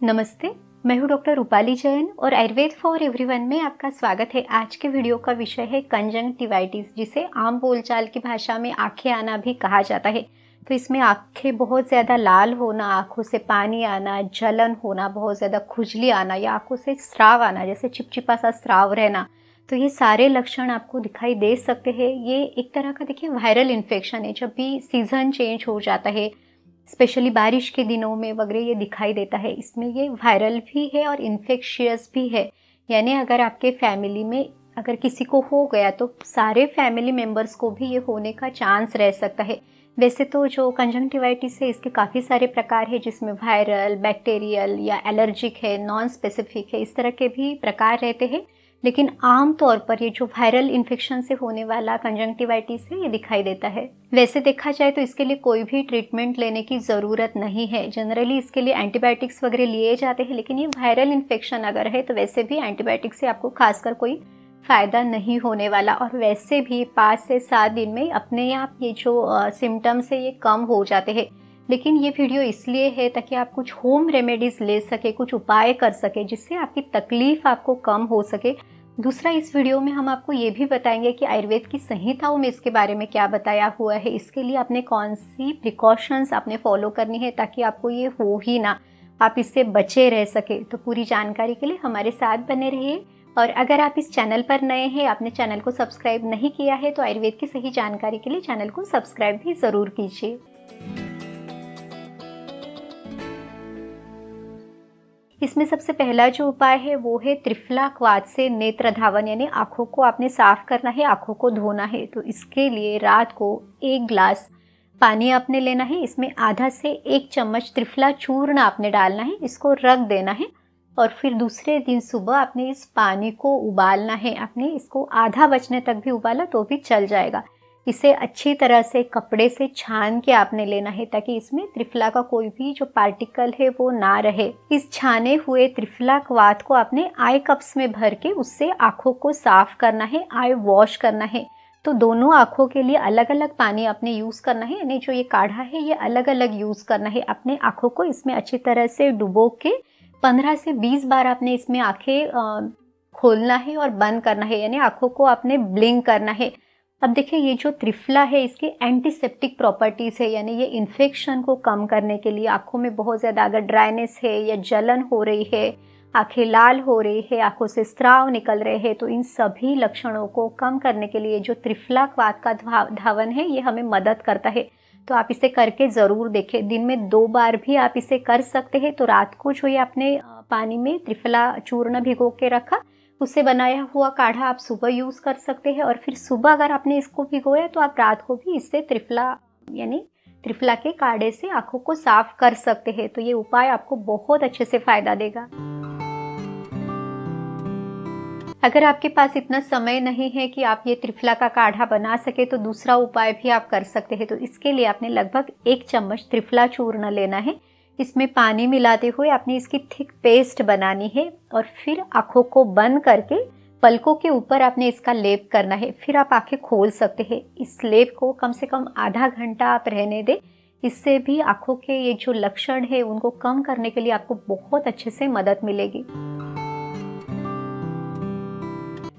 नमस्ते, मैं हूँ डॉक्टर रूपाली जैन और आयुर्वेद फॉर एवरीवन में आपका स्वागत है। आज के वीडियो का विषय है कंजंक्टिवाइटिस, जिसे आम बोलचाल की भाषा में आंखें आना भी कहा जाता है। तो इसमें आंखें बहुत ज़्यादा लाल होना, आंखों से पानी आना, जलन होना, बहुत ज़्यादा खुजली आना या आंखों से स्राव आना, जैसे चिपचिपा सा स्राव रहना, तो ये सारे लक्षण आपको दिखाई दे सकते हैं। ये एक तरह का देखिए वायरल इन्फेक्शन है। जब भी सीज़न चेंज हो जाता है, स्पेशली बारिश के दिनों में वगैरह ये दिखाई देता है। इसमें ये वायरल भी है और इन्फेक्शियस भी है। यानी अगर आपके फैमिली में अगर किसी को हो गया तो सारे फैमिली मेम्बर्स को भी ये होने का चांस रह सकता है। वैसे तो जो कंजंक्टिवाइटिस है इसके काफ़ी सारे प्रकार है, जिसमें वायरल, बैक्टीरियल या एलर्जिक है, नॉन स्पेसिफिक है, इस तरह के भी प्रकार रहते हैं। लेकिन आम तौर पर ये जो वायरल इन्फेक्शन से होने वाला कंजंक्टिवाइटिस है ये दिखाई देता है। वैसे देखा जाए तो इसके लिए कोई भी ट्रीटमेंट लेने की ज़रूरत नहीं है। जनरली इसके लिए एंटीबायोटिक्स वगैरह लिए जाते हैं, लेकिन ये वायरल इन्फेक्शन अगर है तो वैसे भी एंटीबायोटिक से आपको खासकर कोई फ़ायदा नहीं होने वाला। और वैसे भी 5 से 7 दिन में अपने आप ये जो सिम्टम्स है ये कम हो जाते हैं। लेकिन ये वीडियो इसलिए है ताकि आप कुछ होम रेमेडीज़ ले सके, कुछ उपाय कर सके जिससे आपकी तकलीफ़ आपको कम हो सके। दूसरा, इस वीडियो में हम आपको ये भी बताएंगे कि आयुर्वेद की संहिताओं में इसके बारे में क्या बताया हुआ है, इसके लिए आपने कौन सी प्रिकॉशंस आपने फॉलो करनी है ताकि आपको ये हो ही ना, आप इससे बचे रह सके। तो पूरी जानकारी के लिए हमारे साथ बने रहिए। और अगर आप इस चैनल पर नए हैं, आपने चैनल को सब्सक्राइब नहीं किया है, तो आयुर्वेद की सही जानकारी के लिए चैनल को सब्सक्राइब भी ज़रूर कीजिए। इसमें सबसे पहला जो उपाय है वो है त्रिफला क्वाथ से नेत्र धावन, यानी आँखों को आपने साफ करना है, आँखों को धोना है। तो इसके लिए रात को 1 ग्लास पानी आपने लेना है, इसमें आधा से 1 चम्मच त्रिफला चूर्ण आपने डालना है, इसको रख देना है। और फिर दूसरे दिन सुबह आपने इस पानी को उबालना है। आपने इसको आधा बचने तक भी उबाला तो भी चल जाएगा। इसे अच्छी तरह से कपड़े से छान के आपने लेना है ताकि इसमें त्रिफला का कोई भी जो पार्टिकल है वो ना रहे। इस छाने हुए त्रिफला क्वाथ को आपने आई कप्स में भर के उससे आँखों को साफ करना है, आई वॉश करना है। तो दोनों आँखों के लिए अलग अलग पानी आपने यूज़ करना है, यानी जो ये काढ़ा है ये अलग अलग यूज़ करना है। अपने आँखों को इसमें अच्छी तरह से डुबो के 15 से 20 बार आपने इसमें आँखें खोलना है और बंद करना है, यानी आँखों को आपने ब्लिंक करना है। अब देखिए, ये जो त्रिफला है इसकी एंटीसेप्टिक प्रॉपर्टीज़ है, यानी ये इन्फेक्शन को कम करने के लिए, आँखों में बहुत ज़्यादा अगर ड्राइनेस है या जलन हो रही है, आँखें लाल हो रही है, आँखों से स्राव निकल रहे हैं, तो इन सभी लक्षणों को कम करने के लिए जो त्रिफला क्वाथ का धावन है ये हमें मदद करता है। तो आप इसे करके ज़रूर देखें। दिन में 2 बार भी आप इसे कर सकते हैं। तो रात को जो ये आपने पानी में त्रिफला चूर्ण भिगो के रखा, उससे बनाया हुआ काढ़ा आप सुबह यूज़ कर सकते हैं। और फिर सुबह अगर आपने इसको भिगोया तो आप रात को भी इससे त्रिफला यानी त्रिफला के काढ़े से आँखों को साफ कर सकते हैं। तो ये उपाय आपको बहुत अच्छे से फ़ायदा देगा। अगर आपके पास इतना समय नहीं है कि आप ये त्रिफला का काढ़ा बना सके तो दूसरा उपाय भी आप कर सकते हैं। तो इसके लिए आपने लगभग 1 चम्मच त्रिफला चूर्ण लेना है, इसमें पानी मिलाते हुए आपने इसकी थिक पेस्ट बनानी है और फिर आँखों को बंद करके पलकों के ऊपर आपने इसका लेप करना है। फिर आप आँखें खोल सकते हैं। इस लेप को कम से कम आधा घंटा आप रहने दें। इससे भी आँखों के ये जो लक्षण है उनको कम करने के लिए आपको बहुत अच्छे से मदद मिलेगी।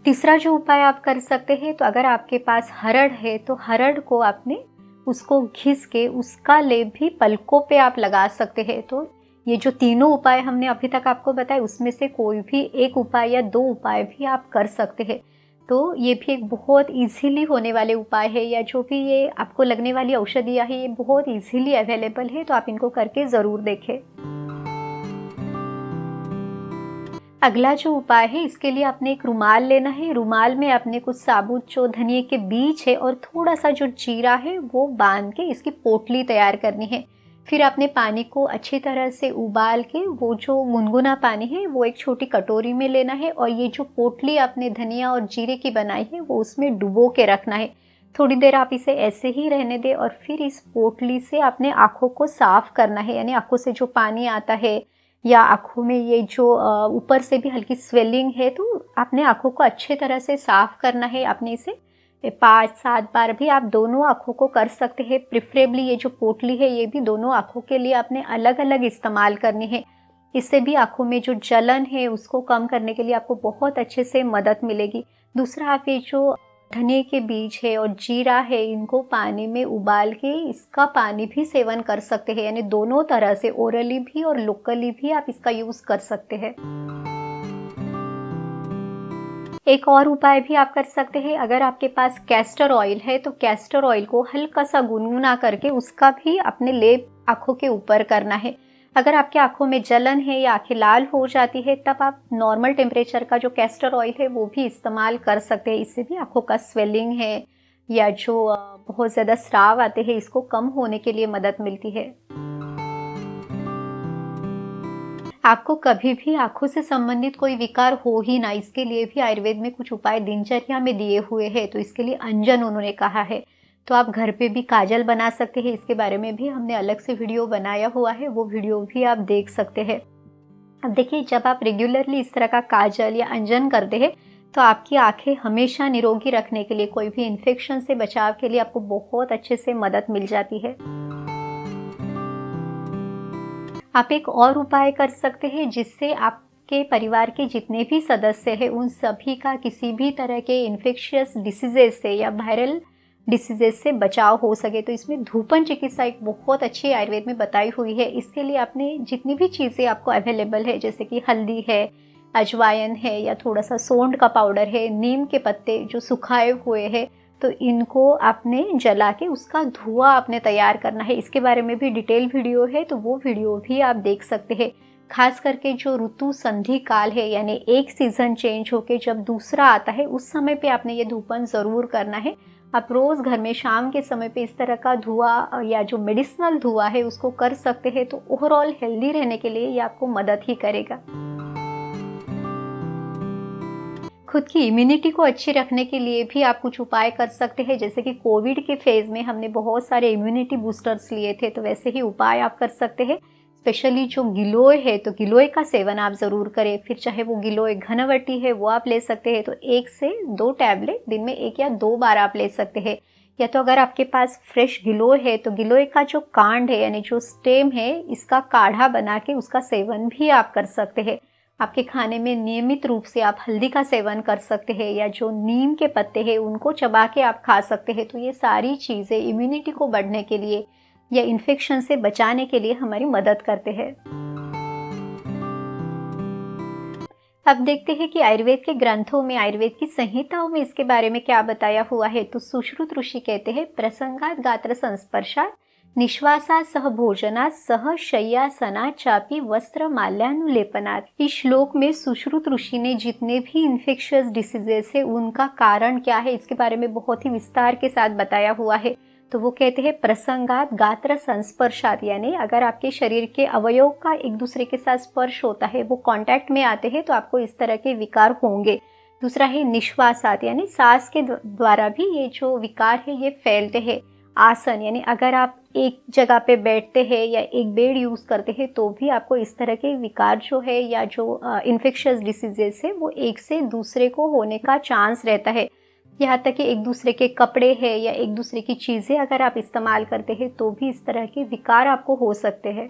तीसरा जो उपाय आप कर सकते हैं, तो अगर आपके पास हरड़ है तो हरड़ को आपने उसको घिस के उसका लेप भी पलकों पे आप लगा सकते हैं। तो ये जो तीनों उपाय हमने अभी तक आपको बताए, उसमें से कोई भी एक उपाय या 2 उपाय भी आप कर सकते हैं। तो ये भी एक बहुत इजीली होने वाले उपाय है, या जो भी ये आपको लगने वाली औषधियाँ है ये बहुत इजीली अवेलेबल है। तो आप इनको करके ज़रूर देखें। अगला जो उपाय है, इसके लिए आपने एक रुमाल लेना है। रुमाल में आपने कुछ साबुत जो धनिए के बीज है और थोड़ा सा जो जीरा है वो बांध के इसकी पोटली तैयार करनी है। फिर आपने पानी को अच्छी तरह से उबाल के वो जो गुनगुना पानी है वो एक छोटी कटोरी में लेना है और ये जो पोटली आपने धनिया और जीरे की बनाई है वो उसमें डुबो के रखना है। थोड़ी देर आप इसे ऐसे ही रहने दें और फिर इस पोटली से आपने आँखों को साफ करना है, यानी आँखों से जो पानी आता है या आँखों में ये जो ऊपर से भी हल्की स्वेलिंग है, तो आपने आँखों को अच्छे तरह से साफ करना है। आपने इसे 5-7 बार भी आप दोनों आँखों को कर सकते हैं। प्रिफरेबली ये जो पोटली है ये भी दोनों आँखों के लिए आपने अलग अलग इस्तेमाल करनी है। इससे भी आँखों में जो जलन है उसको कम करने के लिए आपको बहुत अच्छे से मदद मिलेगी। दूसरा, आप ये जो धनिए के बीज है और जीरा है, इनको पानी में उबाल के इसका पानी भी सेवन कर सकते हैं, यानी दोनों तरह से ओरली भी और लोकली भी आप इसका यूज़ कर सकते हैं। एक और उपाय भी आप कर सकते हैं, अगर आपके पास कैस्टर ऑयल है तो कैस्टर ऑयल को हल्का सा गुनगुना करके उसका भी अपने लेप आँखों के ऊपर करना है। अगर आपकी आँखों में जलन है या आँखें लाल हो जाती है, तब आप नॉर्मल टेम्परेचर का जो कैस्टर ऑयल है वो भी इस्तेमाल कर सकते हैं। इससे भी आँखों का स्वेलिंग है या जो बहुत ज़्यादा स्राव आते हैं, इसको कम होने के लिए मदद मिलती है। आपको कभी भी आँखों से संबंधित कोई विकार हो ही ना, इसके लिए भी आयुर्वेद में कुछ उपाय दिनचर्या में दिए हुए हैं। तो इसके लिए अंजन उन्होंने कहा है। तो आप घर पे भी काजल बना सकते हैं, इसके बारे में भी हमने अलग से वीडियो बनाया हुआ है, वो वीडियो भी आप देख सकते हैं। अब देखिए, जब आप रेगुलरली इस तरह का काजल या अंजन करते हैं तो आपकी आंखें हमेशा निरोगी रखने के लिए, कोई भी इन्फेक्शन से बचाव के लिए आपको बहुत अच्छे से मदद मिल जाती है। आप एक और उपाय कर सकते हैं जिससे आपके परिवार के जितने भी सदस्य हैं उन सभी का किसी भी तरह के इन्फेक्शियस डिसीजेज से या वायरल डिसीजेज से बचाव हो सके। तो इसमें धूपन चिकित्सा एक बहुत अच्छी आयुर्वेद में बताई हुई है। इसके लिए आपने जितनी भी चीज़ें आपको अवेलेबल है, जैसे कि हल्दी है, अजवाइन है या थोड़ा सा सोंड का पाउडर है, नीम के पत्ते जो सुखाए हुए हैं, तो इनको आपने जला के उसका धुआं आपने तैयार करना है। इसके बारे में भी डिटेल वीडियो है, तो वो वीडियो भी आप देख सकते हैं। खास करके जो ऋतु संधि काल है, यानी एक सीजन चेंज होके जब दूसरा आता है, उस समय पे आपने ये धूपन ज़रूर करना है। आप रोज़ घर में शाम के समय पे इस तरह का धुआं या जो मेडिसिनल धुआं है उसको कर सकते हैं, तो ओवरऑल हेल्दी रहने के लिए ये आपको मदद ही करेगा। खुद की इम्यूनिटी को अच्छी रखने के लिए भी आप कुछ उपाय कर सकते हैं, जैसे कि कोविड के फेज़ में हमने बहुत सारे इम्यूनिटी बूस्टर्स लिए थे, तो वैसे ही उपाय आप कर सकते हैं। स्पेशली जो गिलोय है, तो गिलोय का सेवन आप ज़रूर करें। फिर चाहे वो गिलोय घनवटी है वो आप ले सकते हैं, तो 1 से 2 टैबलेट दिन में 1 या 2 बार आप ले सकते हैं। या तो अगर आपके पास फ्रेश गिलोय है तो गिलोय का जो कांड है, यानी जो स्टेम है, इसका काढ़ा बना के उसका सेवन भी आप कर सकते हैं। आपके खाने में नियमित रूप से आप हल्दी का सेवन कर सकते हैं, या जो नीम के पत्ते हैं उनको चबा के आप खा सकते हैं। तो ये सारी चीज़ें इम्यूनिटी को बढ़ने के लिए या इन्फेक्शन से बचाने के लिए हमारी मदद करते हैं। अब देखते हैं कि आयुर्वेद के ग्रंथों में, आयुर्वेद की संहिताओं में इसके बारे में क्या बताया हुआ है। तो सुश्रुत ऋषि कहते हैं, प्रसंगात गात्र संस्पर्शात निश्वासा सह भोजना सह शय्यासना चापी वस्त्र माल्यानुलेपनात्। इस श्लोक में सुश्रुत ऋषि ने जितने भी इन्फेक्शियस डिसीजेस है उनका कारण क्या है, इसके बारे में बहुत ही विस्तार के साथ बताया हुआ है। तो वो कहते हैं, प्रसंगात गात्र संस्पर्शात, यानी अगर आपके शरीर के अवयव का एक दूसरे के साथ स्पर्श होता है, वो कांटेक्ट में आते हैं, तो आपको इस तरह के विकार होंगे। दूसरा है निश्वासात, यानी सांस के द्वारा भी ये जो विकार है ये फैलते हैं। आसन, यानी अगर आप एक जगह पे बैठते हैं या एक बेड यूज़ करते हैं तो भी आपको इस तरह के विकार जो है या जो इन्फेक्शियस डिसीजेस है वो एक से दूसरे को होने का चांस रहता है। यहाँ तक कि एक दूसरे के कपड़े हैं या एक दूसरे की चीज़ें अगर आप इस्तेमाल करते हैं तो भी इस तरह के विकार आपको हो सकते हैं।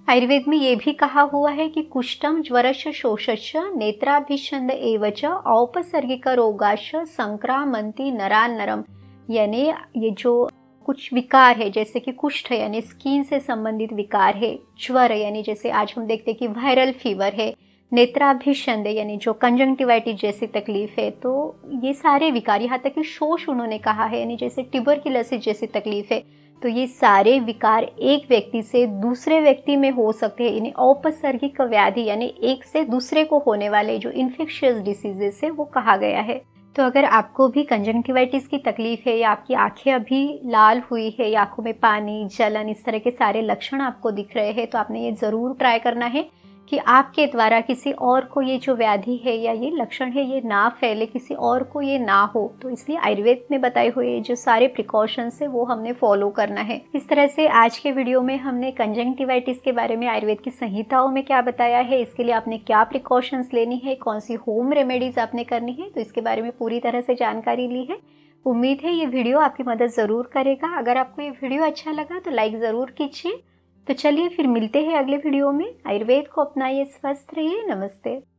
आयुर्वेद में ये भी कहा हुआ है कि कुष्ठम ज्वरश्च शोषश्च नेत्राभिषंद एवच औपसर्गिक रोगाश्च संक्रामंती नरान्नरम, यानी ये जो कुछ विकार है जैसे कि कुष्ठ यानी स्किन से संबंधित विकार है, ज्वर यानी जैसे आज हम देखते हैं कि वायरल फीवर है, नेत्राभिषंद यानी जो कंजंक्टिवाइटिस जैसी तकलीफ है, तो ये सारे विकार, यहाँ तक कि शोष उन्होंने कहा है यानी जैसे ट्यूबरकुलोसिस जैसी तकलीफ है, तो ये सारे विकार एक व्यक्ति से दूसरे व्यक्ति में हो सकते हैं। इन्हें औपसर्गिक व्याधि यानी एक से दूसरे को होने वाले जो इन्फेक्शियस डिसीजेस है वो कहा गया है। तो अगर आपको भी कंजंक्टिवाइटिस की तकलीफ है या आपकी आंखें अभी लाल हुई है या आंखों में पानी, जलन, इस तरह के सारे लक्षण आपको दिख रहे हैं, तो आपने ये ज़रूर ट्राई करना है कि आपके द्वारा किसी और को ये जो व्याधि है या ये लक्षण है ये ना फैले, किसी और को ये ना हो। तो इसलिए आयुर्वेद में बताए हुए जो सारे प्रिकॉशंस है वो हमने फॉलो करना है। इस तरह से आज के वीडियो में हमने कंजंक्टिवाइटिस के बारे में आयुर्वेद की संहिताओं में क्या बताया है, इसके लिए आपने क्या प्रिकॉशंस लेनी है, कौन सी होम रेमेडीज आपने करनी है, तो इसके बारे में पूरी तरह से जानकारी ली है। उम्मीद है ये वीडियो आपकी मदद ज़रूर करेगा। अगर आपको ये वीडियो अच्छा लगा तो लाइक ज़रूर कीजिए तो चलिए फिर मिलते हैं अगले वीडियो में। आयुर्वेद को अपनाइए, स्वस्थ रहिए। नमस्ते।